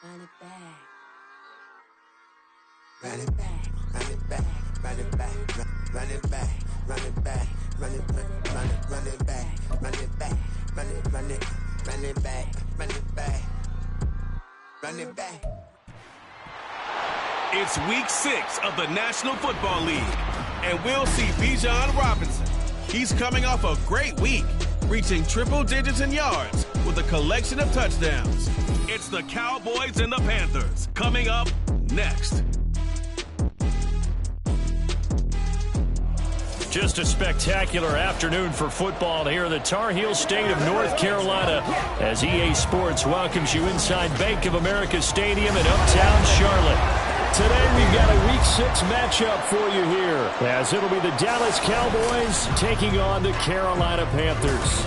Run it back. Run it back, run it back, run it back, run it back, run it back, run it back, run it back, run it back, run it, run it, run it back, run it back, run it back. It's week 6 of the National Football League, and we'll see Bijan Robinson. He's coming off a great week, reaching triple digits in yards with a collection of touchdowns. It's the Cowboys and the Panthers coming up next. Just a spectacular afternoon for football here in the Tar Heel state of North Carolina as EA Sports welcomes you inside Bank of America Stadium in uptown Charlotte. Today we've got a Week 6 matchup for you here as it'll be the Dallas Cowboys taking on the Carolina Panthers.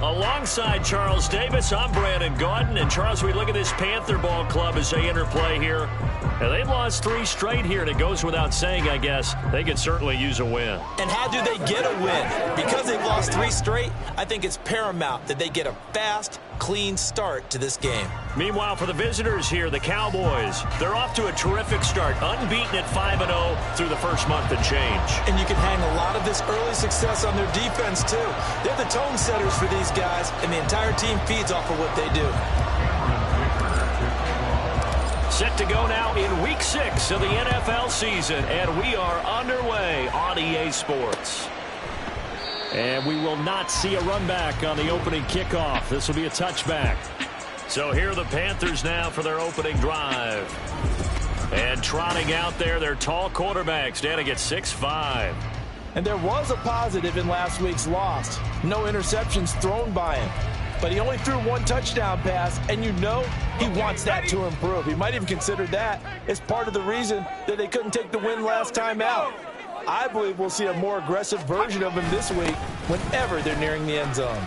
Alongside Charles Davis, I'm Brandon Gaudin. And Charles, we look at this Panther ball club as they interplay here. And they've lost 3 straight here, and it goes without saying, I guess, they could certainly use a win. And how do they get a win? Because they've lost 3 straight, I think it's paramount that they get a fast, clean start to this game. Meanwhile, for the visitors here, the Cowboys, they're off to a terrific start, unbeaten at 5-0 through the first month and change. And you can hang a lot of this early success on their defense, too. They're the tone setters for these guys, and the entire team feeds off of what they do. Set to go now in Week 6 of the NFL season, and we are underway on EA Sports. And we will not see a run back on the opening kickoff. This will be a touchback. So here are the Panthers now for their opening drive. And trotting out there, their tall quarterbacks, standing at 6'5". And there was a positive in last week's loss. No interceptions thrown by him. But he only threw 1 touchdown pass, and you know he wants that to improve. He might even consider that as part of the reason that they couldn't take the win last time out. I believe we'll see a more aggressive version of him this week whenever they're nearing the end zone.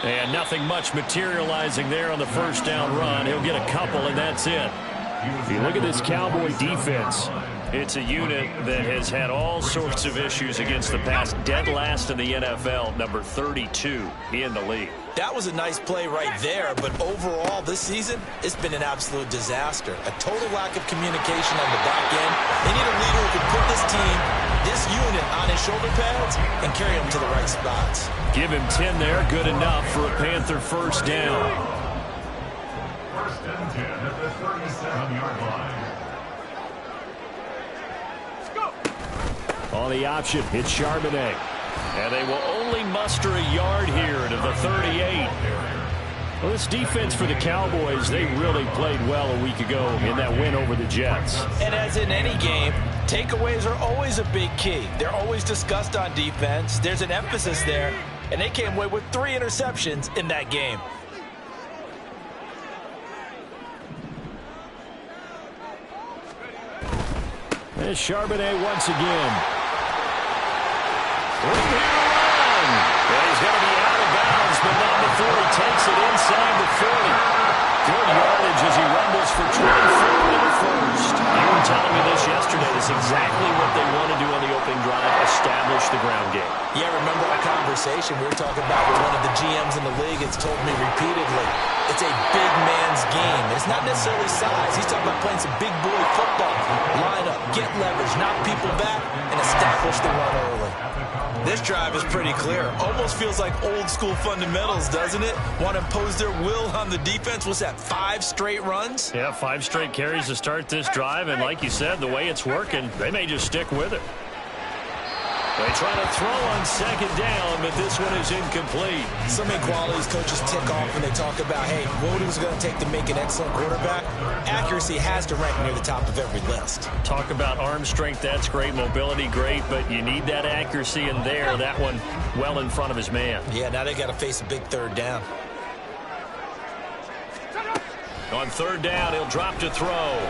And nothing much materializing there on the first down run. He'll get a couple, and that's it. If you look at this Cowboy defense, it's a unit that has had all sorts of issues against the pass. Dead last in the NFL, number 32 in the league. That was a nice play right there, but overall this season, it's been an absolute disaster. A total lack of communication on the back end. They need a leader who can put this team, this unit, on his shoulder pads and carry them to the right spots. Give him 10 there, good enough for a Panther first down. First and 10 at the 37-yard line. On the option, it's Charbonnet. And they will only muster a yard here to the 38. Well, this defense for the Cowboys, they really played well a week ago in that win over the Jets. And as in any game, takeaways are always a big key. They're always discussed on defense. There's an emphasis there, and they came away with 3 interceptions in that game. There's Charbonnet once again. Room here to run. And he's going to be out of bounds, but not before he takes it inside the 40. Good yardage as he rumbles for 24 in the first. You were telling me this yesterday. This is exactly what they want to do on the opening drive, establish the ground game. Yeah, remember our conversation we were talking about with one of the GMs in the league. It's told me repeatedly, it's a big man's game. It's not necessarily size. He's talking about playing some big boy football. Line up, get leverage, knock people back, and establish the run early. This drive is pretty clear. Almost feels like old school fundamentals, doesn't it? Want to impose their will on the defense. What's that, 5 straight runs? Yeah, 5 straight carries to start this drive, and like you said, the way it's working, they may just stick with it. They try to throw on second down, but this one is incomplete. So many qualities coaches tick off when they talk about, hey, what is it going to take to make an excellent quarterback? Accuracy has to rank near the top of every list. Talk about arm strength, that's great. Mobility, great, but you need that accuracy in there. That one well in front of his man. Yeah, now they got to face a big third down. On third down, he'll drop to throw.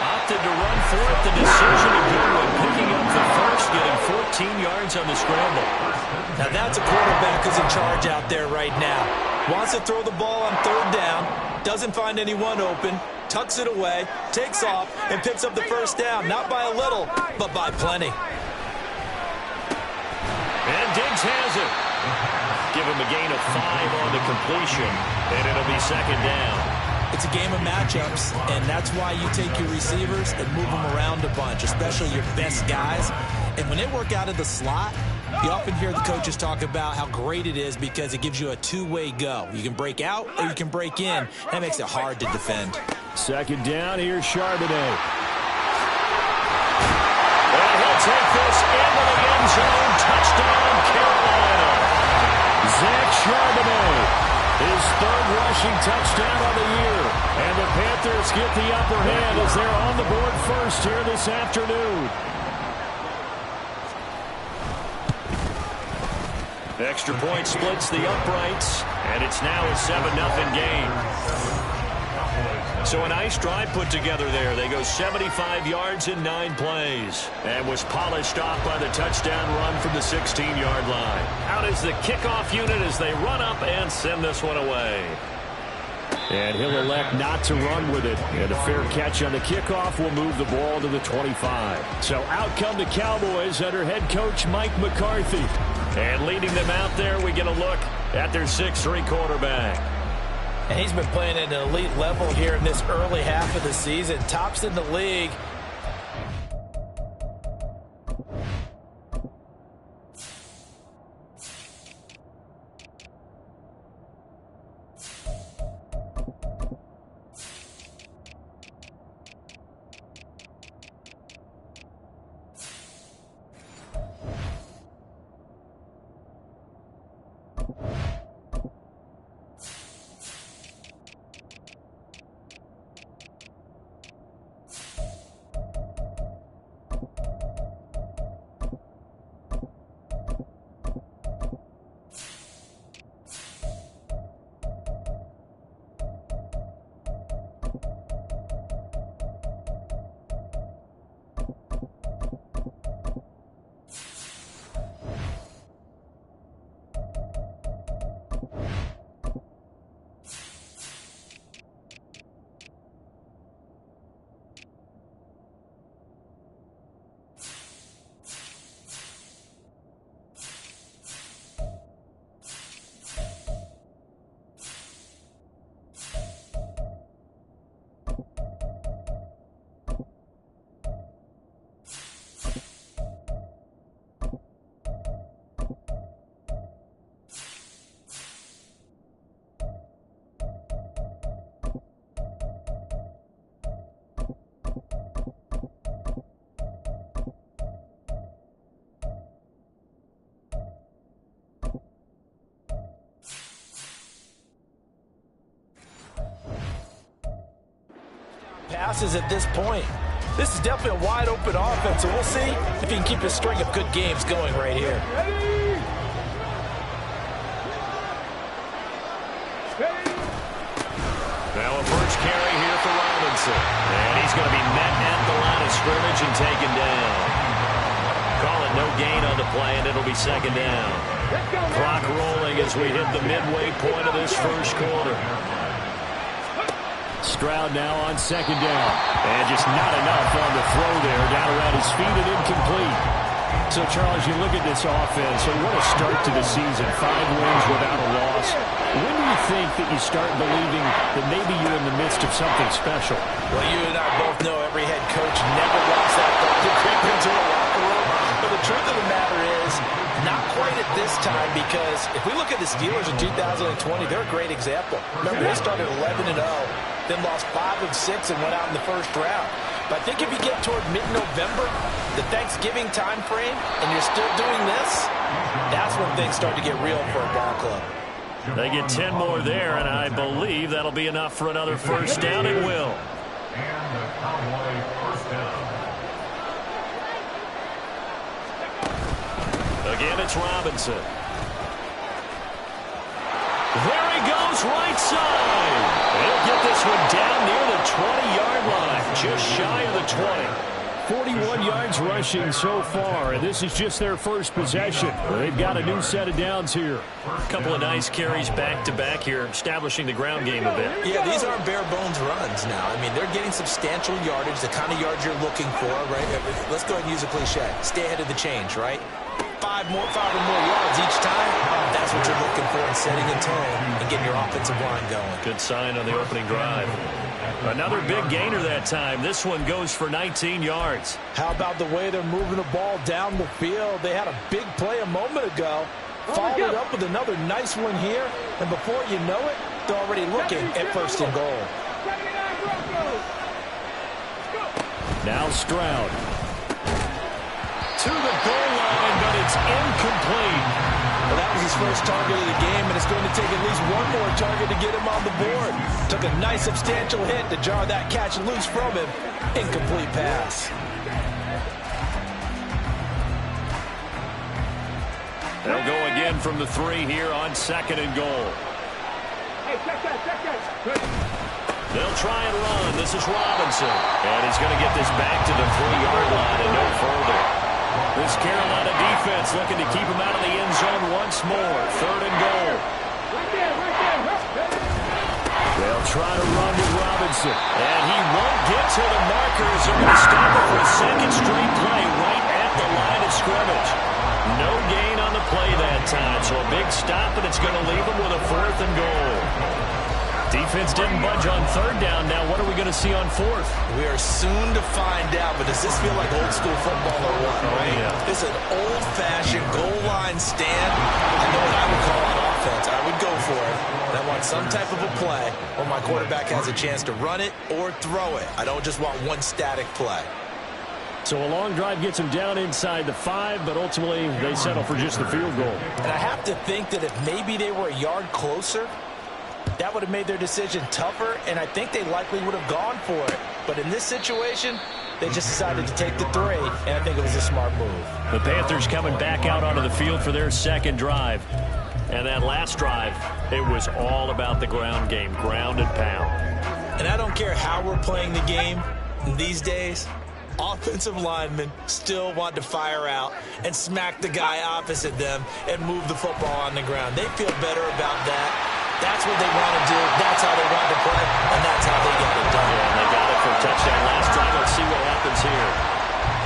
Opted to run for it. The decision a good one. Picking up the first, getting 14 yards on the scramble. Now that's a quarterback who's in charge out there right now. Wants to throw the ball on third down. Doesn't find anyone open. Tucks it away. Takes off and picks up the first down. Not by a little, but by plenty. And Diggs has it. give him a gain of 5 on the completion, and it'll be second down. It's a game of matchups, and that's why you take your receivers and move them around a bunch, especially your best guys. And when they work out of the slot, you often hear the coaches talk about how great it is because it gives you a two-way go. You can break out or you can break in. That makes it hard to defend. Second down, here's Charbonnet. And he'll take this into the end zone. Touchdown, Carolina. Zach Charbonnet, his third rushing touchdown of the year. And the Panthers get the upper hand as they're on the board first here this afternoon. Extra point splits the uprights, and it's now a 7-0 game. So a nice drive put together there. They go 75 yards in 9 plays and was polished off by the touchdown run from the 16-yard line. Out is the kickoff unit as they run up and send this one away. And he'll elect not to run with it. And a fair catch on the kickoff will move the ball to the 25. So out come the Cowboys under head coach Mike McCarthy. And leading them out there, we get a look at their 6'3" quarterback. And he's been playing at an elite level here in this early half of the season. Tops in the league. Passes at this point. This is definitely a wide open offense, so we'll see if he can keep his string of good games going right here. Now a first carry here for Robinson. And he's going to be met at the line of scrimmage and taken down. Call it no gain on the play, and it'll be second down. Clock rolling as we hit the midway point of this first quarter. Stroud now on second down. And just not enough on the throw there. Down around his feet and incomplete. So, Charles, you look at this offense, and what a start to the season. 5 wins without a loss. When do you think that you start believing that maybe you're in the midst of something special? Well, you and I both know every head coach never wants that ball to creep into a locker room. But the truth of the matter is, not quite at this time, because if we look at the Steelers in 2020, they're a great example. Remember, they started 11-0, then lost 5 of 6 and went out in the first round. But I think if you get toward mid-November, the Thanksgiving time frame, and you're still doing this, that's when things start to get real for a ball club. They get 10 more there, and I believe that'll be enough for another first down. It will. And the Cowboy first down. Again, it's Robinson. There he goes, right side. He'll get this one down near the 20-yard line, just shy of the 20. 41 yards rushing so far, and this is just their first possession. They've got a new set of downs here. A couple of nice carries back-to-back here, establishing the ground game a bit. Yeah, these aren't bare-bones runs now. I mean, they're getting substantial yardage, the kind of yards you're looking for, right? Let's go ahead and use a cliche. Stay ahead of the change, right? 5 or more yards each time. That's what you're looking for in setting a tone and getting your offensive line going. Good sign on the opening drive. Another big gainer that time. This one goes for 19 yards. How about the way they're moving the ball down the field? They had a big play a moment ago. Followed it up with another nice one here. And before you know it, they're already looking at 1st and goal. Now Stroud. To the goal line, but it's incomplete. Well, that was his first target of the game, and it's going to take at least one more target to get him on the board. Took a nice substantial hit to jar that catch loose from him. Incomplete pass. They'll go again from the 3 here on 2nd and goal. Hey, check that. They'll try and run. This is Robinson. And he's going to get this back to the 3-yard line and no further. This Carolina defense looking to keep him out of the end zone once more. 3rd and goal. Right there. They'll try to run with Robinson. And he won't get to the markers. They're going to stop it for a 2nd straight play right at the line of scrimmage. No gain on the play that time. So a big stop, and it's going to leave him with a 4th and goal. Defense didn't budge on 3rd down. Now what are we going to see on 4th? We are soon to find out, but does this feel like old school football or what, right? Yeah. This is an old-fashioned goal line stand. I know what I would call on offense. I would go for it. And I want some type of a play where my quarterback has a chance to run it or throw it. I don't just want one static play. So a long drive gets them down inside the 5, but ultimately they settle for just the field goal. And I have to think that if maybe they were a yard closer, that would have made their decision tougher, and I think they likely would have gone for it. But in this situation, they just decided to take the 3, and I think it was a smart move. The Panthers coming back out onto the field for their 2nd drive. And that last drive, it was all about the ground game, ground and pound. And I don't care how we're playing the game these days, offensive linemen still want to fire out and smack the guy opposite them and move the football on the ground. They feel better about that. That's what they want to do. That's how they want to play, and that's how they get it done. Yeah, and they got it for a touchdown last drive. Let's see what happens here.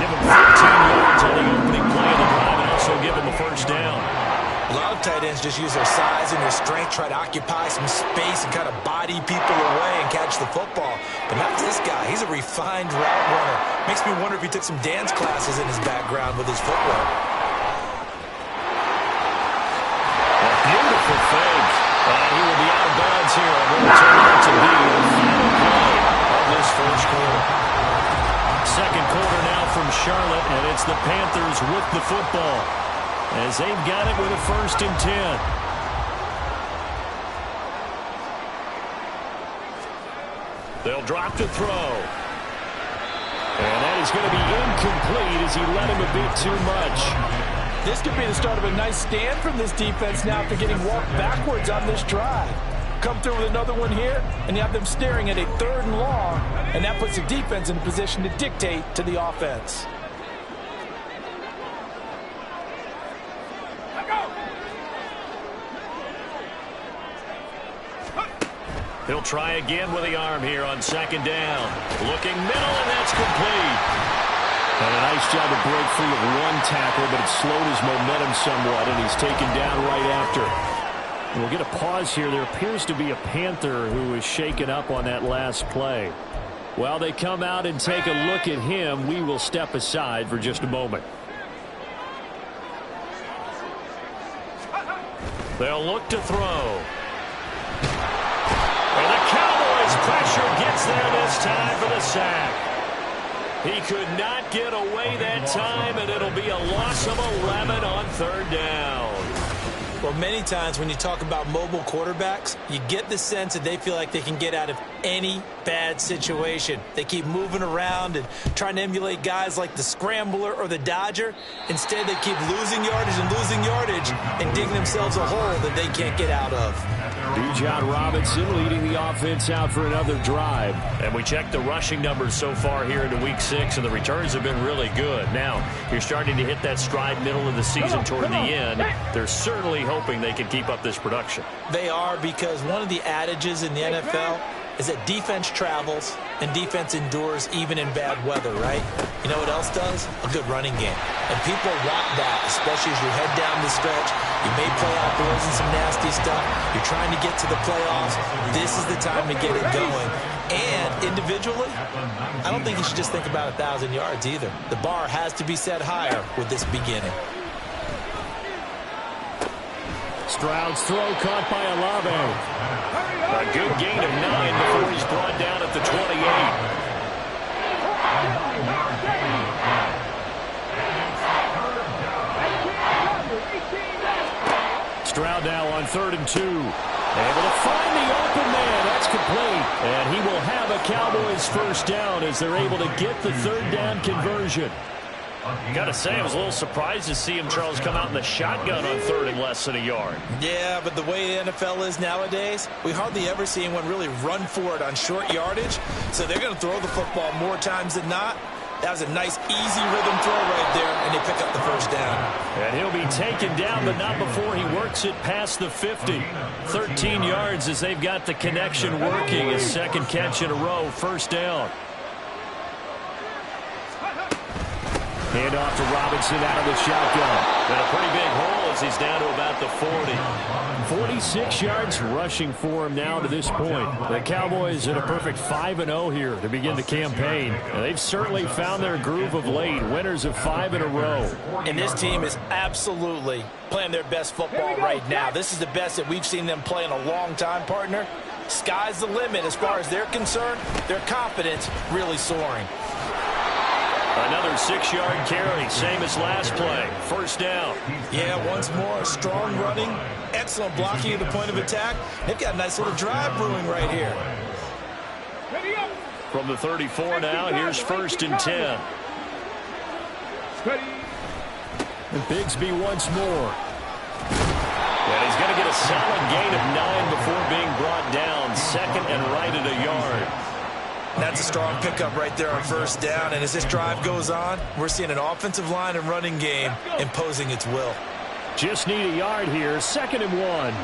Give them 15 yards on the opening play of the drive and also give them a 1st down. A lot of tight ends just use their size and their strength, try to occupy some space and kind of body people away and catch the football. But not this guy. He's a refined route runner. Makes me wonder if he took some dance classes in his background with his footwork. A beautiful fake. And he will be out of bounds here on what will turn out to be the final play of this 1st quarter. 2nd quarter now from Charlotte, and it's the Panthers with the football as they've got it with a 1st and 10. They'll drop to throw. And that is going to be incomplete as he let him a bit too much. This could be the start of a nice stand from this defense now after getting walked backwards on this drive. Come through with another one here, and you have them staring at a 3rd and long, and that puts the defense in a position to dictate to the offense. He'll try again with the arm here on 2nd down. Looking middle, and that's complete. And a nice job to break free of one tackle, but it slowed his momentum somewhat, and he's taken down right after. And we'll get a pause here. There appears to be a Panther who is shaken up on that last play. While they come out and take a look at him, we will step aside for just a moment. They'll look to throw. And the Cowboys' pressure gets there this time for the sack. He could not get away that time, and it'll be a loss of 11 on 3rd down. Well, many times when you talk about mobile quarterbacks, you get the sense that they feel like they can get out of any bad situation. They keep moving around and trying to emulate guys like the Scrambler or the Dodger. Instead, they keep losing yardage and digging themselves a hole that they can't get out of. Bijan Robinson leading the offense out for another drive. And we checked the rushing numbers so far here into Week 6, and the returns have been really good. Now, you're starting to hit that stride middle of the season toward the end. They're certainly hoping they can keep up this production. They are, because one of the adages in the NFL is that defense travels and defense endures even in bad weather, right? You know what else does? A good running game. And people want that, especially as you head down the stretch. You may play outdoors in some nasty stuff. You're trying to get to the playoffs. This is the time to get it going. And individually, I don't think you should just think about 1,000 yards either. The bar has to be set higher with this beginning. Stroud's throw caught by Olave. A good gain of 9 before he's brought down at the 28. Stroud now on 3rd and 2. Able to find the open man. That's complete. And he will have a Cowboys first down as they're able to get the 3rd down conversion. Got to say, I was a little surprised to see him, Charles, come out in the shotgun on 3rd and less than a yard. Yeah, but the way the NFL is nowadays, we hardly ever see anyone really run for it on short yardage. So they're going to throw the football more times than not. That was a nice, easy rhythm throw right there, and they pick up the first down. And he'll be taken down, but not before he works it past the 50. 13 yards as they've got the connection working. His second catch in a row, first down. Hand off to Robinson out of the shotgun. Got a pretty big hole as he's down to about the 40. 46 yards rushing for him now to this point. The Cowboys at a perfect 5-0 here to begin the campaign. And they've certainly found their groove of late. Winners of 5 in a row. And this team is absolutely playing their best football right now. This is the best that we've seen them play in a long time, partner. Sky's the limit as far as they're concerned. Their confidence really soaring. Another 6-yard carry, same as last play. First down. Yeah, once more, strong running, excellent blocking at the point of attack. They've got a nice little drive brewing right here. From the 34 now, here's 1st and 10. And Bigsby once more. And he's going to get a solid gain of 9 before being brought down. 2nd and right at a yard. That's a strong pickup right there on first down. And as this drive goes on, we're seeing an offensive line and running game imposing its will. Just need a yard here. 2nd and 1.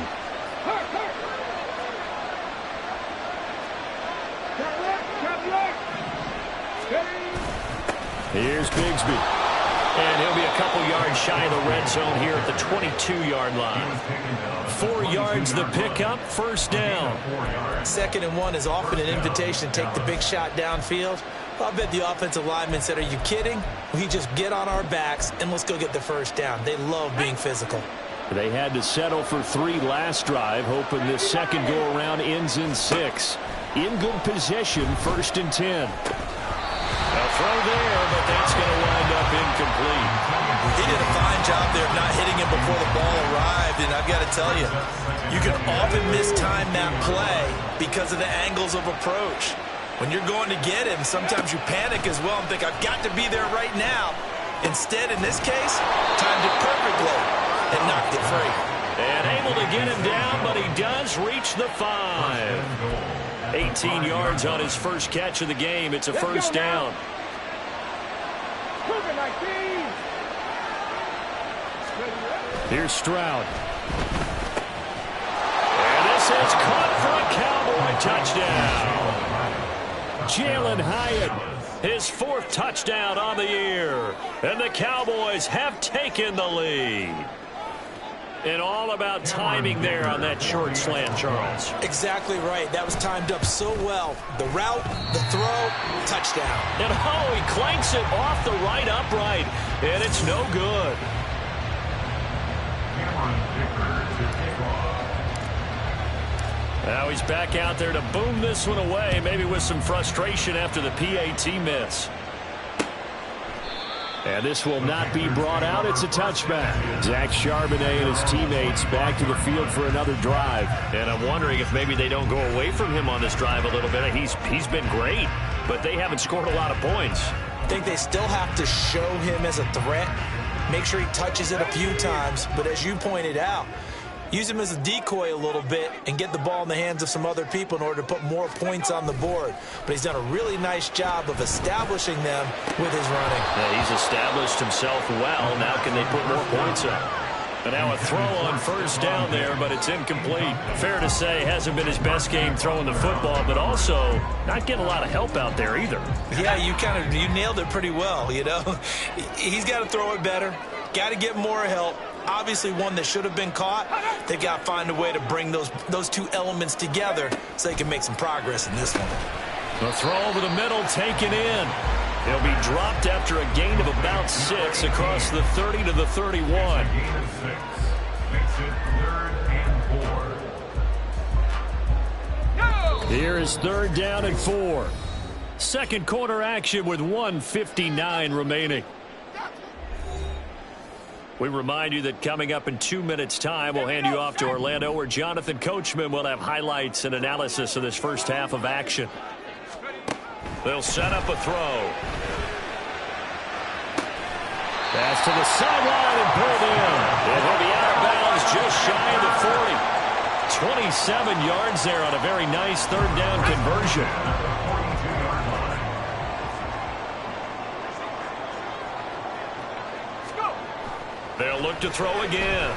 Here's Bigsby. And he'll be a couple yards shy of the red zone here at the 22-yard line. 4 yards the pickup, first down. 2nd and 1 is often an invitation to take the big shot downfield. I bet the offensive lineman said, are you kidding? We just get on our backs and let's go get the first down. They love being physical. They had to settle for 3 last drive, hoping this second go-around ends in 6. In good position, 1st and 10. A throw there, but that's going to wind up incomplete. He did a fine job there of not hitting him before the ball arrived, and I've got to tell you, you can often mistime that play because of the angles of approach. When you're going to get him, sometimes you panic as well and think, I've got to be there right now. Instead, in this case, timed it perfectly and knocked it free. And able to get him down, but he does reach the 5. 18 yards on his first catch of the game. It's a first down. Here's Stroud. And this is caught for a Cowboy touchdown. Jalen Hyatt, his 4th touchdown on the year. And the Cowboys have taken the lead. And all about timing there on that short slant, Charles. Exactly right. That was timed up so well. The route, the throw, touchdown. And he clanks it off the right upright. And it's no good. Now he's back out there to boom this one away, maybe with some frustration after the PAT miss. And this will not be brought out. It's a touchback. Zach Charbonnet and his teammates back to the field for another drive. And I'm wondering if maybe they don't go away from him on this drive a little bit. He's been great, but they haven't scored a lot of points. I think they still have to show him as a threat. Make sure he touches it a few times. But as you pointed out, use him as a decoy a little bit and get the ball in the hands of some other people in order to put more points on the board. But he's done a really nice job of establishing them with his running. Yeah, he's established himself well. Now can they put more points up? And now a throw on first down there, but it's incomplete. Fair to say, hasn't been his best game throwing the football, but also not getting a lot of help out there either. Yeah, you nailed it pretty well, you know. He's got to throw it better, got to get more help. Obviously one that should have been caught. They've got to find a way to bring those two elements together so they can make some progress in this one. The throw over the middle, taken in. He'll be dropped after a gain of about 6 across the 30 to the 31. Gain of 6. Makes it 3rd and 4. Here is 3rd down and 4. Second quarter action with 1:59 remaining. We remind you that coming up in 2 minutes' time, we'll hand you off to Orlando, where Jonathan Coachman will have highlights and analysis of this first half of action. They'll set up a throw. Pass to the sideline and pulled in. And he'll be out of bounds just shy of the 40. 27 yards there on a very nice 3rd down conversion. They'll look to throw again.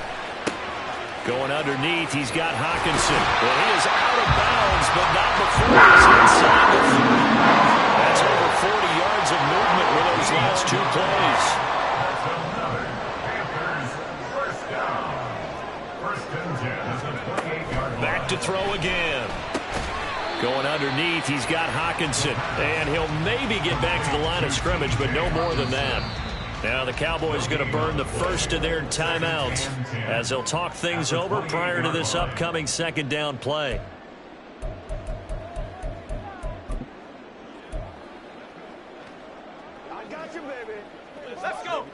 Going underneath, he's got Hockenson. Well, he is out of bounds, but not before he's inside the 30. That's over 40 yards of movement with those last 2 plays. Back to throw again. Going underneath, he's got Hockenson. And he'll maybe get back to the line of scrimmage, but no more than that. Now the Cowboys going to burn the first of their timeouts as they'll talk things over prior to this upcoming 2nd down play. I got you, baby. Let's go.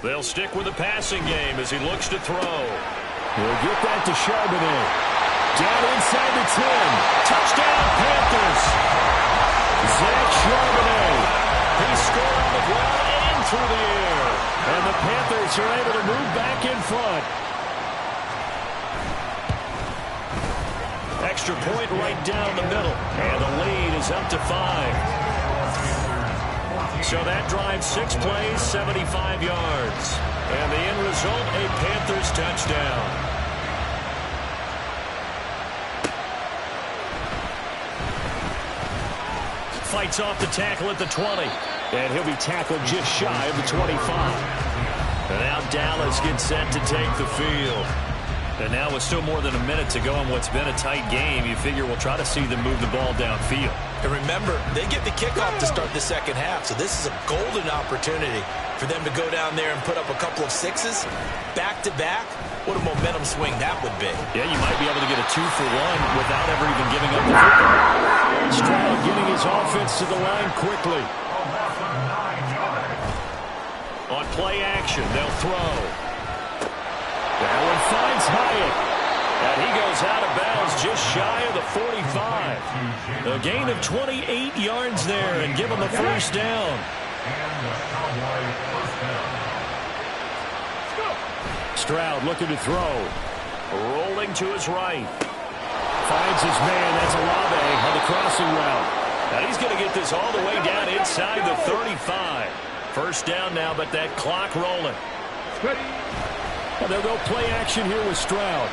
They'll stick with the passing game as he looks to throw. We'll get that to Charbonnet. Down inside the 10. Touchdown, Panthers. Zach Charbonnet. He scored on the ground and through the air. And the Panthers are able to move back in front. Extra point right down the middle. And the lead is up to 5. So that drives 6 plays, 75 yards. And the end result, a Panthers touchdown. Fights off the tackle at the 20. And he'll be tackled just shy of the 25. And now Dallas gets set to take the field. And now with still more than a minute to go in what's been a tight game, you figure we'll try to see them move the ball downfield. And remember, they get the kickoff to start the 2nd half, so this is a golden opportunity for them to go down there and put up a couple of 6s back-to-back. What a momentum swing that would be. Yeah, you might be able to get a 2-for-1 without ever even giving up the football. Stroud getting his offense to the line quickly. On play action, they'll throw. That one finds Hyatt. And he goes out of bounds just shy of the 45. A gain of 28 yards there and give him the first down. Stroud looking to throw. Rolling to his right. Finds his man. That's Olave on the crossing route. Now he's going to get this all the way down inside the 35. First down now, but that clock rolling. And they'll go play action here with Stroud.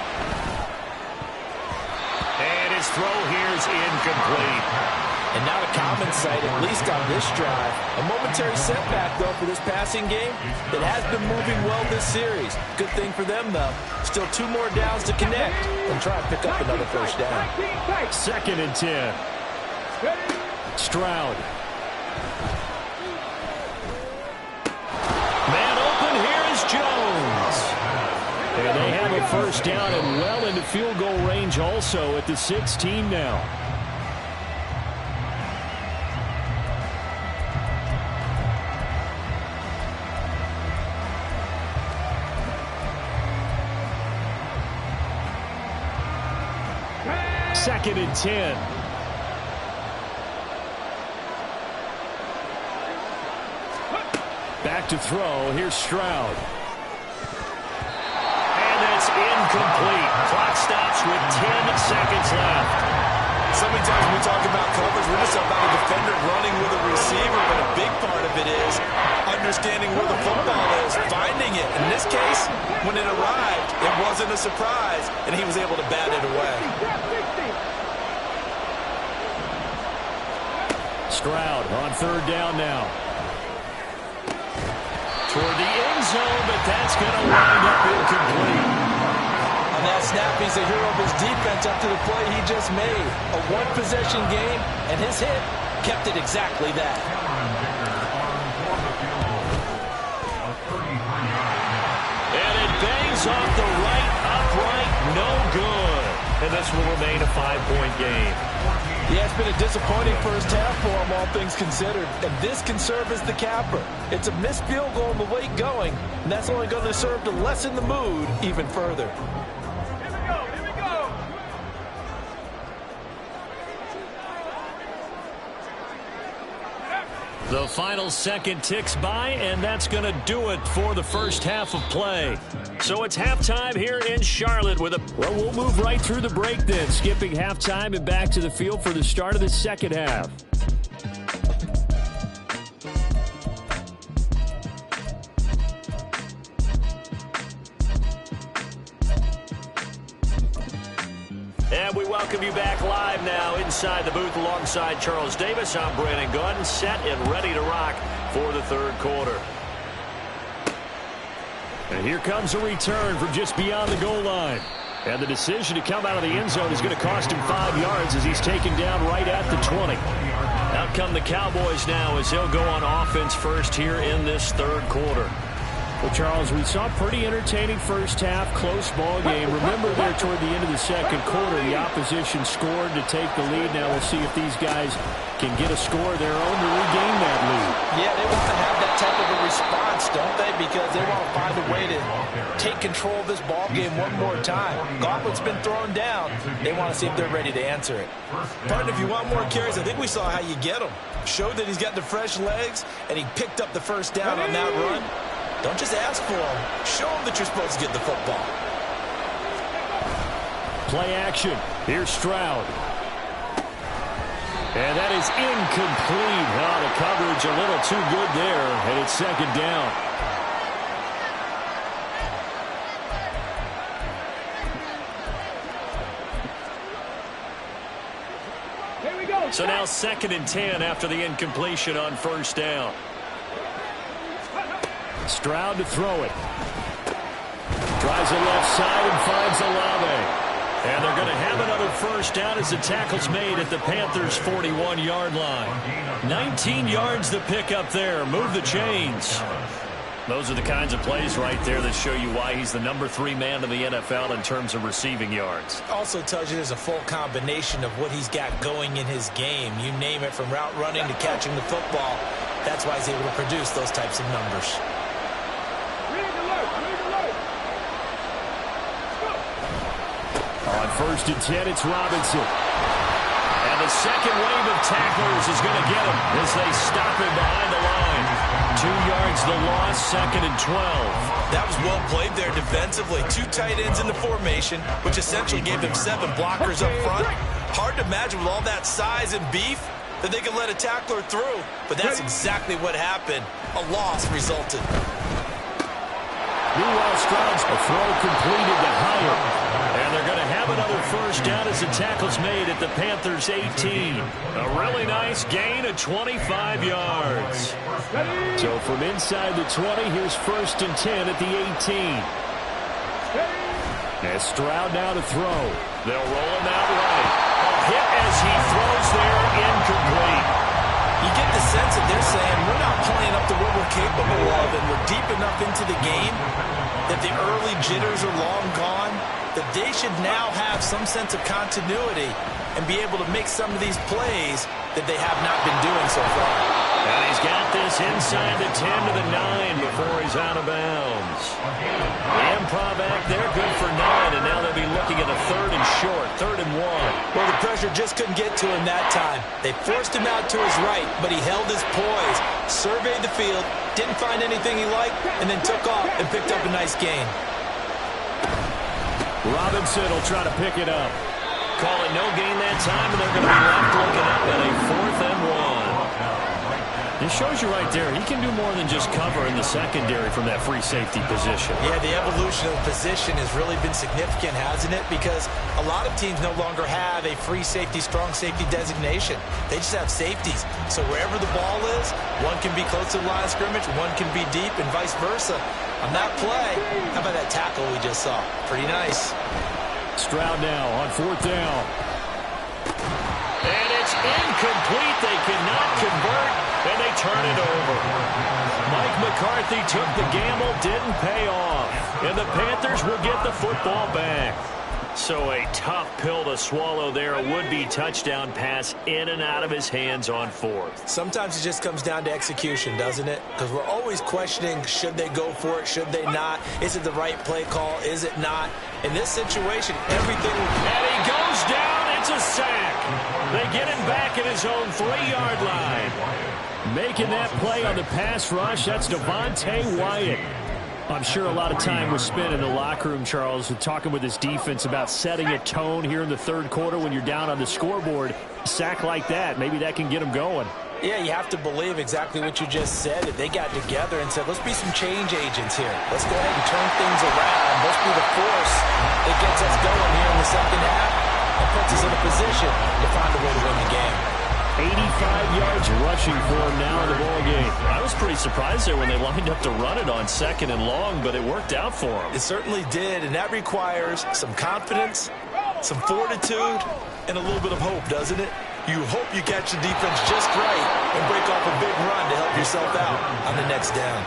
And his throw here is incomplete. And not a common sight, at least on this drive. A momentary setback, though, for this passing game that has been moving well this series. Good thing for them, though. Still 2 more downs to connect and try and pick up another first down. 2nd and 10. Stroud. Man open, here is Jones. And they have a first down and well into field goal range also at the 16 now. Second and 10. Back to throw. Here's Stroud. And that's incomplete. Clock stops with 10 seconds left. So many times when we talk about coverage, we're just about a defender running with a receiver, but a big part of it is understanding where the football is, finding it. In this case, when it arrived, it wasn't a surprise, and he was able to bat it away. Stroud on third down now. Toward the end zone, but that's going to wind up incomplete. On that snap, he's a hero of his defense up to the play he just made. A one-possession game, and his hit kept it exactly that. And it bangs off the right upright, no good. And this will remain a 5-point game. Yeah, it's been a disappointing first half for him, all things considered. And this can serve as the capper. It's a missed field goal in the late going, and that's only going to serve to lessen the mood even further. Here we go. The final second ticks by, and that's going to do it for the first half of play. So it's halftime here in Charlotte with well, we'll move right through the break then, skipping halftime and back to the field for the start of the second half. And we welcome you back live now inside the booth alongside Charles Davis. I'm Brandon Gunn, set and ready to rock for the third quarter. And here comes a return from just beyond the goal line. And the decision to come out of the end zone is going to cost him 5 yards as he's taken down right at the 20. Out come the Cowboys now as they'll go on offense first here in this third quarter. Well, Charles, we saw a pretty entertaining first half, close ball game. Remember there toward the end of the second quarter, the opposition scored to take the lead. Now we'll see if these guys can get a score of their own to regain that lead. Yeah, they want to have that type of a response, don't they? Because they want to find a way to take control of this ball game one more time. Gauntlet's been thrown down. They want to see if they're ready to answer it. Partner, if you want more carries, I think we saw how you get them. Showed that he's got the fresh legs, and he picked up the first down on that run. Don't just ask for them. Show them that you're supposed to get the football. Play action. Here's Stroud. And that is incomplete. Oh, the coverage a little too good there, and it's second down. Here we go. So now 2nd and 10 after the incompletion on first down. Stroud to throw it. Tries the left side and finds Olave. And they're going to have another first down as the tackle's made at the Panthers' 41-yard line. 19 yards to pick up there. Move the chains. Those are the kinds of plays right there that show you why he's the number 3 man in the NFL in terms of receiving yards. Also tells you there's a full combination of what he's got going in his game. You name it, from route running to catching the football. That's why he's able to produce those types of numbers. On 1st and 10, it's Robinson. And the second wave of tacklers is going to get him as they stop him behind the line. 2 yards the loss, 2nd and 12. That was well played there defensively. 2 tight ends in the formation, which essentially gave them 7 blockers up front. Hard to imagine with all that size and beef that they could let a tackler through. But that's exactly what happened. A loss resulted. Meanwhile, Stroud's throw completed to Hyatt. And they're going to have another first down as the tackle's made at the Panthers' 18. A really nice gain of 25 yards. So from inside the 20, here's 1st and 10 at the 18. As Stroud now to throw. They'll roll him out right. A hit as he throws there, incomplete. You get the sense that they're saying we're not playing up to what we're capable of, and we're deep enough into the game that the early jitters are long gone, that they should now have some sense of continuity and be able to make some of these plays that they have not been doing so far. And he's got this inside the 10 to the 9 before he's out of bounds. The improv act there, good for 9, and now they'll be looking at a 3rd and short, 3rd and 1. Well, the pressure just couldn't get to him that time. They forced him out to his right, but he held his poise, surveyed the field, didn't find anything he liked, and then took off and picked up a nice gain. Robinson will try to pick it up. Call it no gain that time, and they're going to be left looking up at a 4th and 1. It shows you right there, he can do more than just cover in the secondary from that free safety position. Yeah, the evolution of position has really been significant, hasn't it? Because a lot of teams no longer have a free safety, strong safety designation. They just have safeties. So wherever the ball is, one can be close to the line of scrimmage, one can be deep, and vice versa. On that play, how about that tackle we just saw? Pretty nice. Stroud now on 4th down. And it's incomplete. They cannot convert, and they turn it over. Mike McCarthy took the gamble, didn't pay off. And the Panthers will get the football back. So a tough pill to swallow there. A would-be touchdown pass in and out of his hands on 4th. Sometimes it just comes down to execution, doesn't it? Because we're always questioning, should they go for it, should they not? Is it the right play call, is it not? In this situation, everything... And he goes down, it's a sack. They get him back at his own 3-yard line. Making that play on the pass rush, that's Devontae Wyatt. I'm sure a lot of time was spent in the locker room, Charles, with talking with his defense about setting a tone here in the 3rd quarter when you're down on the scoreboard. A sack like that, maybe that can get them going. Yeah, you have to believe exactly what you just said. If they got together and said, let's be some change agents here. Let's go ahead and turn things around. Let's be the force that gets us going here in the 2nd half and puts us in a position to find a way to win the game. 85 yards rushing for him now in the ball game. I was pretty surprised there when they lined up to run it on 2nd and long, but it worked out for him. It certainly did, and that requires some confidence, some fortitude, and a little bit of hope, doesn't it? You hope you catch the defense just right and break off a big run to help yourself out on the next down.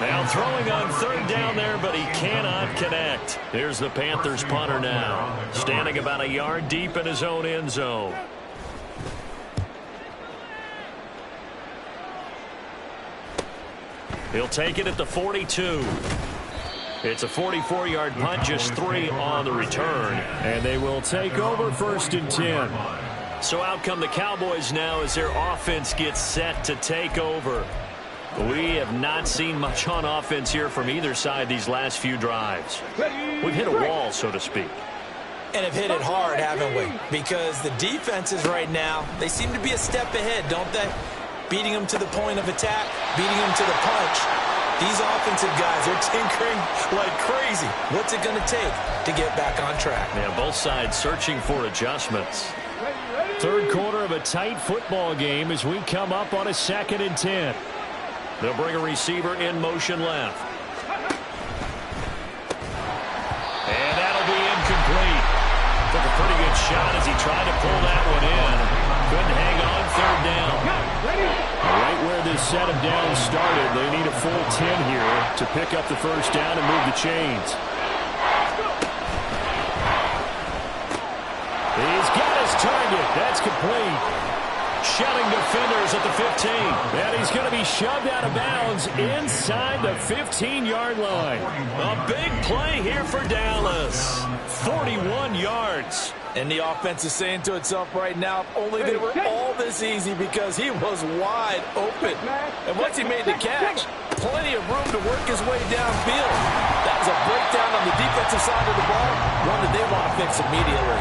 Now throwing on 3rd down there, but he cannot connect. Here's the Panthers punter now, standing about a yard deep in his own end zone. He'll take it at the 42. It's a 44-yard punt, just 3 on the return. And they will take over 1st and 10. So out come the Cowboys now as their offense gets set to take over. We have not seen much on offense here from either side these last few drives. We've hit a wall, so to speak. And have hit it hard, haven't we? Because the defenses right now, they seem to be a step ahead, don't they? Beating them to the point of attack, beating them to the punch. These offensive guys are tinkering like crazy. What's it going to take to get back on track? Yeah, both sides searching for adjustments. 3rd quarter of a tight football game as we come up on a 2nd and 10. They'll bring a receiver in motion left. And that'll be incomplete. Took a pretty good shot as he tried to pull that one in. Couldn't hang on 3rd down. Right where this set of downs started, they need a full 10 here to pick up the 1st down and move the chains. He's got his target. That's complete. Shelling defenders at the 15. And he's going to be shoved out of bounds inside the 15-yard line. A big play here for Dallas. 41 yards. And the offense is saying to itself right now, if only they were all this easy, because he was wide open. And once he made the catch, plenty of room to work his way downfield. That was a breakdown on the defensive side of the ball, one that they want to fix immediately.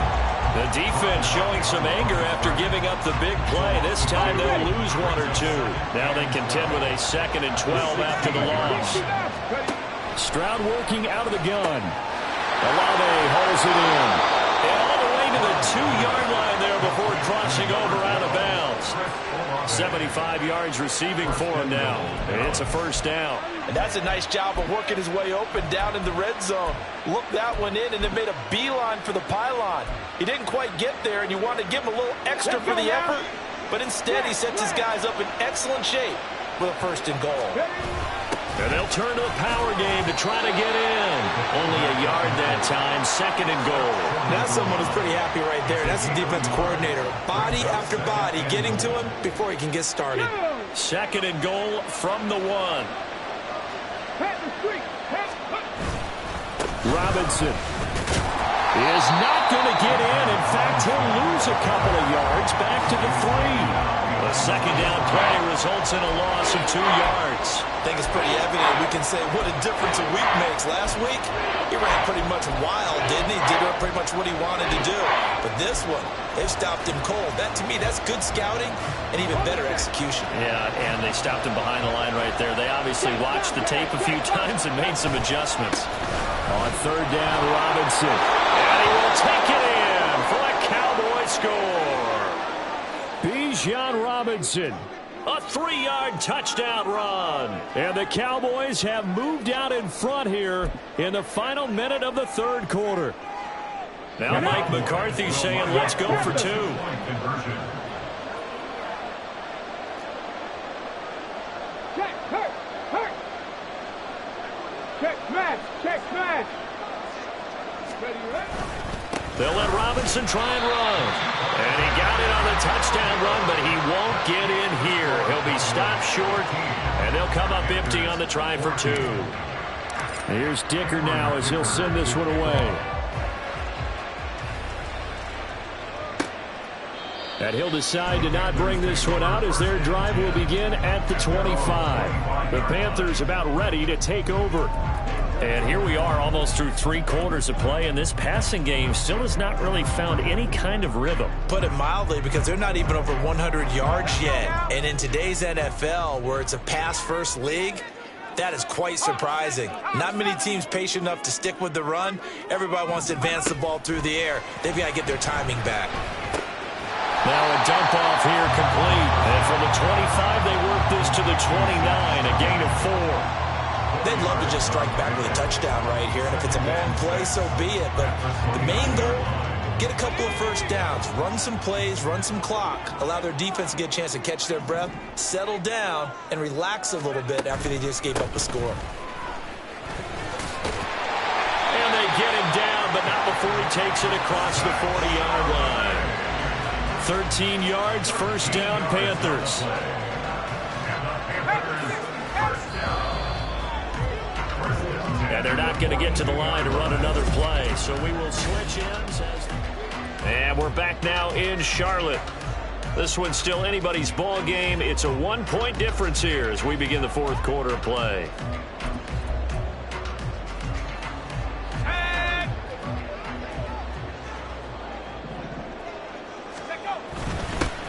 The defense showing some anger after giving up the big play. This time they'll lose 1 or 2. Now they contend with a 2nd and 12 after the loss. Stroud working out of the gun. Olave hauls it in. And all the way to the 2-yard line there before crossing over out of bounds. 75 yards receiving for him now. And it's a 1st down. And that's a nice job of working his way open down in the red zone. Looked that one in and then made a beeline for the pylon. He didn't quite get there, and you want to give him a little extra for the effort. But instead, he sets his guys up in excellent shape with a 1st and goal. And they'll turn to a power game to try to get in. Only a yard that time, 2nd and goal. Now someone is pretty happy right there. That's the defense coordinator. Body after body getting to him before he can get started. 2nd and goal from the 1. Robinson is not going to get in. In fact, he'll lose a couple of yards back to the 3. The second down play results in a loss of 2 yards. I think it's pretty evident. We can say what a difference a week makes. Last week, he ran pretty much wild, didn't he? Did pretty much what he wanted to do. But this one, they've stopped him cold. That, to me, that's good scouting and even better execution. Yeah, and they stopped him behind the line right there. They obviously watched the tape a few times and made some adjustments. On third down, Robinson. And he will take it in for a Cowboy score. Bijan Robinson. A 3-yard touchdown run. And the Cowboys have moved out in front here in the final minute of the third quarter. Now Mike McCarthy saying, let's go for 2. Check, hurt, hurt. Check, smash, check, smash. Ready, ready? They'll let Robinson try and run. And he got it on the touchdown run, but he won't get in here. He'll be stopped short, and they'll come up empty on the try for 2. Here's Dicker now as he'll send this one away. And he'll decide to not bring this one out as their drive will begin at the 25. The Panthers about ready to take over. And here we are almost through 3 quarters of play, and this passing game still has not really found any kind of rhythm. Put it mildly, because they're not even over 100 yards yet. And in today's NFL, where it's a pass-first league, that is quite surprising. Not many teams patient enough to stick with the run. Everybody wants to advance the ball through the air. They've got to get their timing back. Now a dump off here complete. And from the 25, they work this to the 29, a gain of 4. They'd love to just strike back with a touchdown right here, and if it's a long play, so be it. But the main goal, get a couple of first downs, run some plays, run some clock, allow their defense to get a chance to catch their breath, settle down, and relax a little bit after they just gave up a score. And they get him down, but not before he takes it across the 40-yard line. 13 yards, first down, Panthers. And they're not going to get to the line to run another play, so we will switch ends. And we're back now in Charlotte. This one's still anybody's ball game. It's a 1-point difference here as we begin the fourth quarter of play.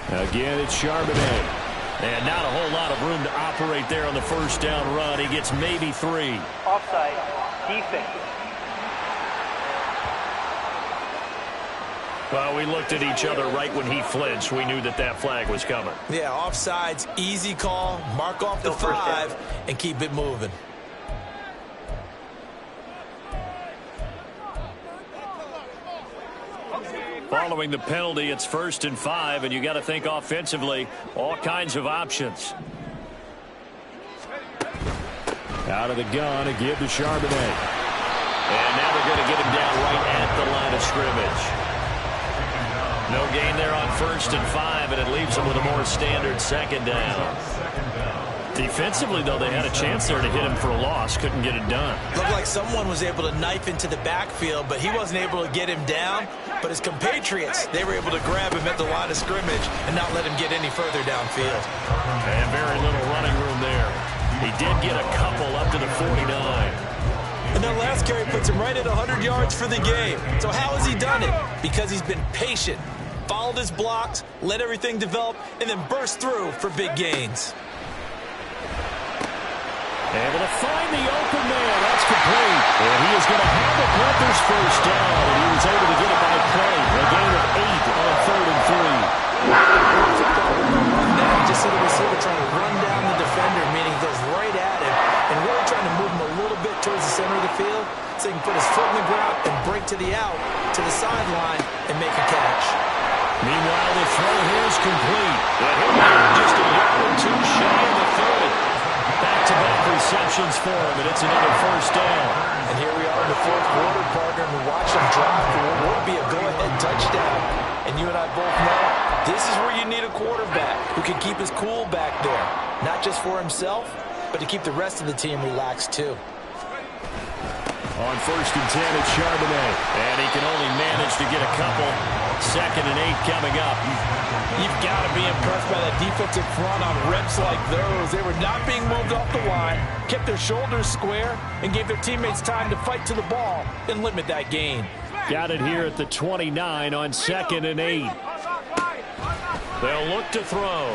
Again, it's Charbonnet. And not a whole lot of room to operate there on the first down run. He gets maybe 3. Offside, defense. Well, we looked at each other right when he flinched. We knew that that flag was coming. Yeah, offsides, easy call, mark off the 5, and keep it moving. Following the penalty, it's 1st and 5, and you got to think offensively, all kinds of options. Out of the gun, a give to Charbonnet. And now they're going to get him down right at the line of scrimmage. No gain there on 1st and 5, and it leaves them with a more standard second down. Defensively, though, they had a chance there to hit him for a loss. Couldn't get it done. Looked like someone was able to knife into the backfield, but he wasn't able to get him down. But his compatriots, they were able to grab him at the line of scrimmage and not let him get any further downfield. And very little running room there. He did get a couple up to the 49. And that last carry puts him right at 100 yards for the game. So how has he done it? Because he's been patient, followed his blocks, let everything develop, and then burst through for big gains. Able to find the open man. That's complete. And he is going to have the Panthers first down. And he was able to get it by play. A gain of 8 on 3rd and 3. Now you just see the receiver trying to run down the defender, meaning he goes right at him and really trying to move him a little bit towards the center of the field so he can put his foot in the ground and break to the out, to the sideline, and make a catch. Meanwhile, the throw here is complete. And he'll be just a yard or 2 shy of the 30. Back-to-back receptions for him, and it's another first down. And here we are in the fourth quarter, partner, and watch him drop for what would be a go-ahead touchdown. And you and I both know this is where you need a quarterback who can keep his cool back there, not just for himself, but to keep the rest of the team relaxed too. On 1st and 10, it's Charbonnet. And he can only manage to get a couple. 2nd and 8 coming up. You've got to be impressed by that defensive front on reps like those. They were not being moved off the line, kept their shoulders square, and gave their teammates time to fight to the ball and limit that gain. Got it here at the 29 on 2nd and 8. They'll look to throw.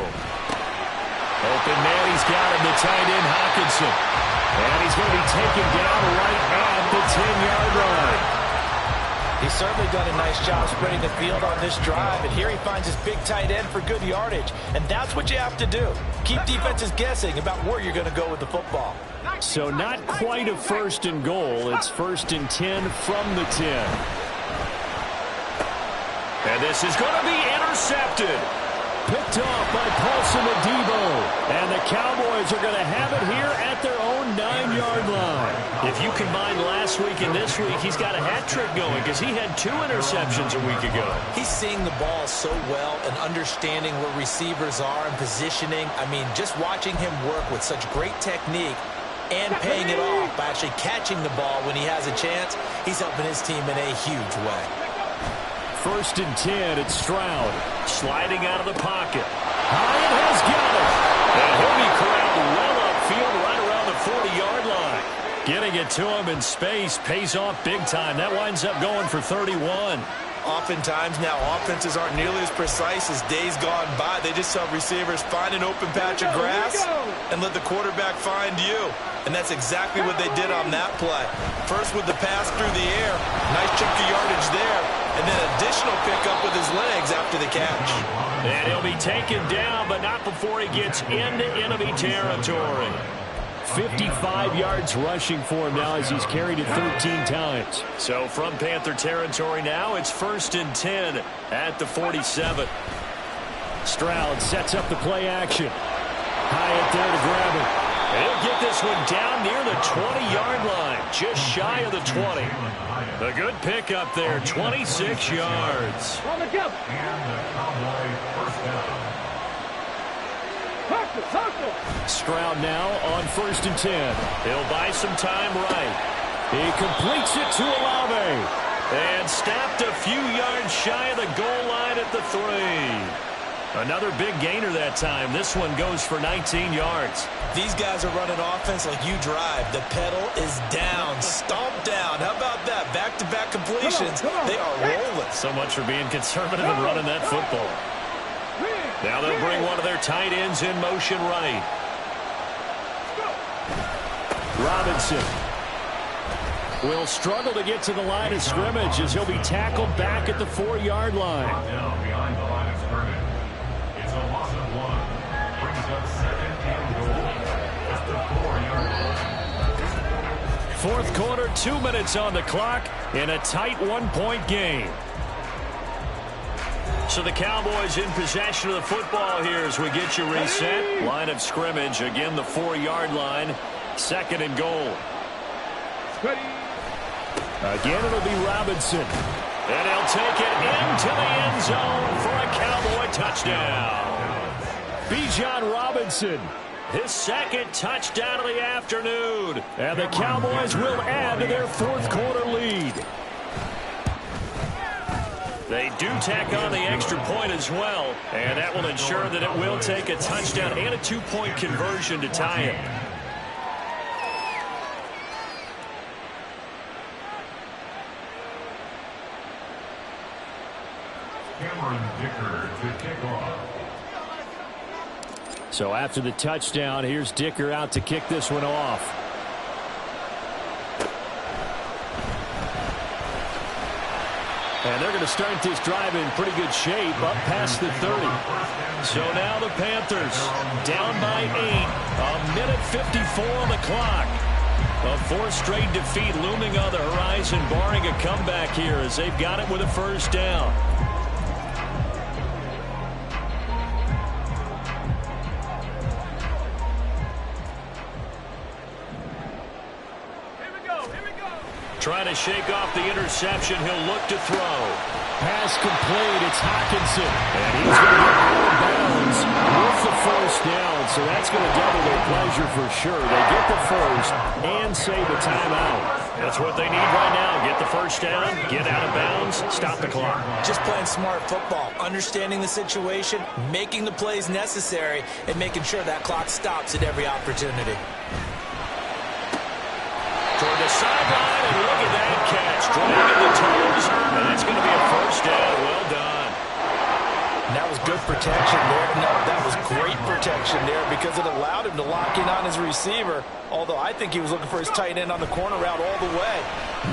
Open man, he's got him, the tight end, Hawkinson. And he's going to be taken down right at the 10-yard line. He's certainly done a nice job spreading the field on this drive, and here he finds his big tight end for good yardage. And that's what you have to do. Keep defenses guessing about where you're going to go with the football. So not quite a 1st and goal. It's 1st and 10 from the 10. And this is going to be intercepted. Picked off by Paulson Adebo. And the Cowboys are going to have it here at their own 9-yard line. If you combine last week and this week, he's got a hat trick going because he had 2 interceptions a week ago. He's seeing the ball so well and understanding where receivers are and positioning. I mean, just watching him work with such great technique and paying it off by actually catching the ball when he has a chance, he's helping his team in a huge way. 1st and 10, it's Stroud. Sliding out of the pocket. Hyatt has got it. And he'll be corralled well upfield right around the 40-yard line. Getting it to him in space pays off big time. That winds up going for 31. Oftentimes now offenses aren't nearly as precise as days gone by. They just have receivers find an open patch of grass and let the quarterback find you. And that's exactly what they did on that play. First with the pass through the air, nice chunk of yardage there, and then additional pickup with his legs after the catch. And he'll be taken down, but not before he gets into enemy territory. 55 yards rushing for him now as he's carried it 13 times. So from Panther territory now, it's 1st and 10 at the 47. Stroud sets up the play action. Hyatt there to grab it. He'll get this one down near the 20-yard line, just shy of the 20. A good pickup there, 26 yards. On the jump. And the Cowboy first down. Stroud now on 1st and 10. He'll buy some time right. He completes it to Olave. And snapped a few yards shy of the goal line at the 3. Another big gainer that time. This one goes for 19 yards. These guys are running offense like you drive. The pedal is down, stomped down. How about that? Back-to-back completions. They are rolling. So much for being conservative and running that football. Now they'll bring one of their tight ends in motion right. Robinson will struggle to get to the line of scrimmage as he'll be tackled back at the 4-yard line. Down behind the line of scrimmage. It's a loss of 1. Brings up 2nd and goal at the 4-yard line. 4th quarter, 2 minutes on the clock in a tight 1-point game. So the Cowboys in possession of the football here as we get you reset. Line of scrimmage, again the 4-yard line. 2nd and goal. Again it'll be Robinson. And he'll take it into the end zone for a Cowboy touchdown. Bijan Robinson, his 2nd touchdown of the afternoon. And the Cowboys will add to their 4th quarter lead. They do tack on the extra point as well, and that will ensure that it will take a touchdown and a 2-point conversion to tie it. Cameron Dicker to kick off. So after the touchdown, here's Dicker out to kick this one off. And they're going to start this drive in pretty good shape up past the 30. So now the Panthers down by 8. A minute 54 on the clock. A 4th straight defeat looming on the horizon, barring a comeback here as they've got it with a 1st down. Trying to shake off the interception. He'll look to throw. Pass complete. It's Hawkinson. And he's going to get out of bounds with the 1st down. So that's going to double their pleasure for sure. They get the 1st and save a timeout. That's what they need right now. Get the first down, get out of bounds, stop the clock. Just playing smart football, understanding the situation, making the plays necessary, and making sure that clock stops at every opportunity. Toward the sideline, and look at that catch. Dragging the toes, and it's going to be a first down. Well done. And that was good protection there. No, that was great protection there because it allowed him to lock in on his receiver, although I think he was looking for his tight end on the corner route all the way.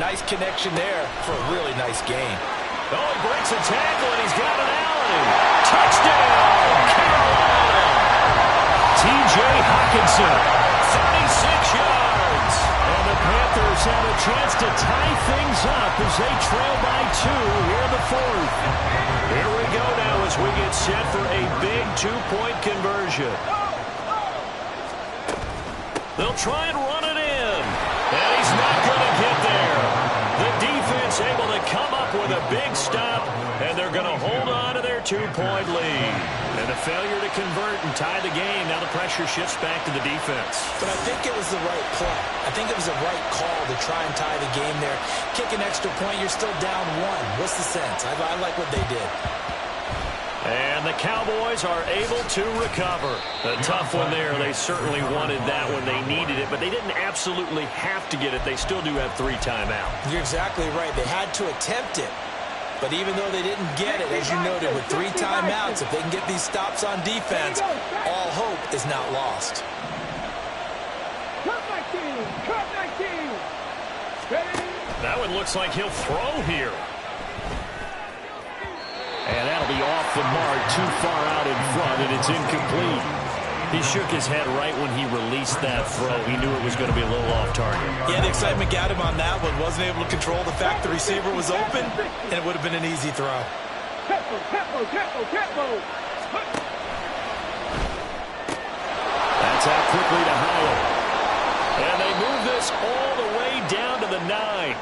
Nice connection there for a really nice gain. Oh, he breaks a tackle, and he's got an alley. Touchdown, Carolina. T.J. Hockenson, 36 yards. And the Panthers have a chance to tie things up as they trail by 2 here in the 4th. Here we go now as we get set for a big 2-point conversion. They'll try and run it in. And he's not going to get there. The defense able to come up with a big stop, and they're going to hold on to their 2-point lead. And a failure to convert and tie the game. Now the pressure shifts back to the defense. But I think it was the right play. I think it was the right call to try and tie the game there. Kick an extra point, you're still down 1. What's the sense? I like what they did. And the Cowboys are able to recover. A tough one there. They certainly wanted that when they needed it, but they didn't absolutely have to get it. They still do have 3 timeouts. You're exactly right. They had to attempt it. But even though they didn't get it, as you noted, with 3 timeouts, if they can get these stops on defense, all hope is not lost. Cut 19! Cut 19! That one looks like he'll throw here. And that'll be off the mark, too far out in front, and it's incomplete. He shook his head right when he released that throw. He knew it was going to be a little off target. Yeah, the excitement got him on that one. Wasn't able to control the fact the receiver was open, and it would have been an easy throw. Tempo, tempo, tempo, tempo! That's out quickly to Howell. And they move this all the way down to the 9.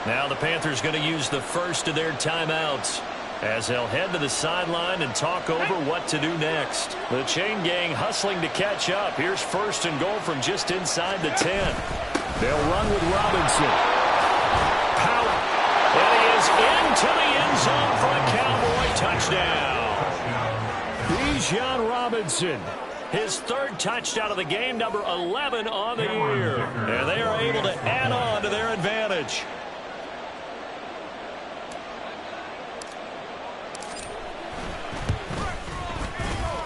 Now the Panthers going to use the first of their timeouts as they'll head to the sideline and talk over what to do next. The chain gang hustling to catch up. Here's 1st and goal from just inside the 10. They'll run with Robinson. Powell. And he is into the end zone for a Cowboy touchdown. Bijan Robinson. His 3rd touchdown of the game, number 11 on the year. And they are able to add on to their advantage.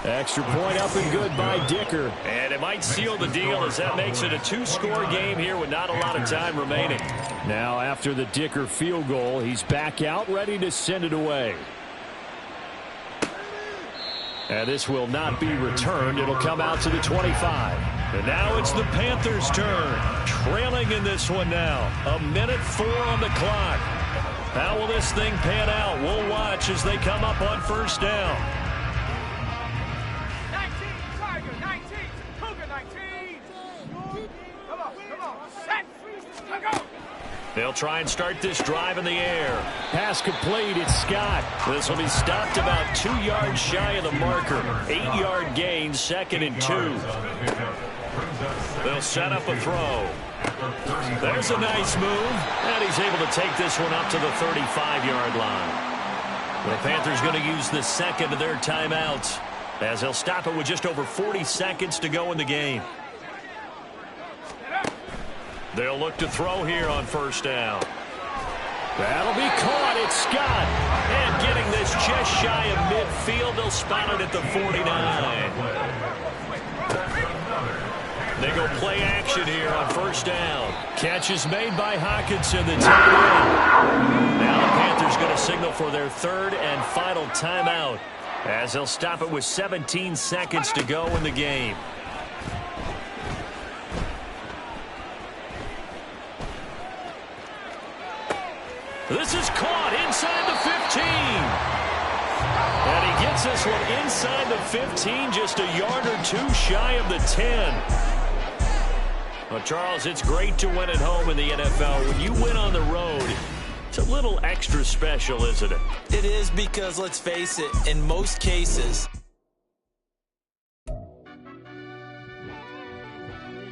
Extra point up and good by Dicker. And it might seal the deal as that makes it a 2-score game here with not a lot of time remaining. Now after the Dicker field goal, he's back out ready to send it away. And this will not be returned. It'll come out to the 25. And now it's the Panthers' turn. Trailing in this one now. 1:04 on the clock. How will this thing pan out? We'll watch as they come up on 1st down. 19, Tiger, 19, Cougar, 19. Come on, set, go. They'll try and start this drive in the air. Pass complete, it's Scott. This will be stopped about 2 yards shy of the marker. 8-yard gain, 2nd and 2. They'll set up a throw. There's a nice move, and he's able to take this one up to the 35-yard line. The Panthers going to use the 2nd of their timeouts as they'll stop it with just over 40 seconds to go in the game. They'll look to throw here on 1st down. That'll be caught. It's Scott. And getting this just shy of midfield, they'll spot it at the 49. They go play action here on 1st down. Catch is made by Hockenson, the tight end. Now the Panthers going to signal for their 3rd and final timeout as they'll stop it with 17 seconds to go in the game. This is caught inside the 15. And he gets this one inside the 15, just a yard or 2 shy of the 10. Well, Charles, it's great to win at home in the NFL. When you win on the road, it's a little extra special, isn't it? It is because, let's face it, in most cases,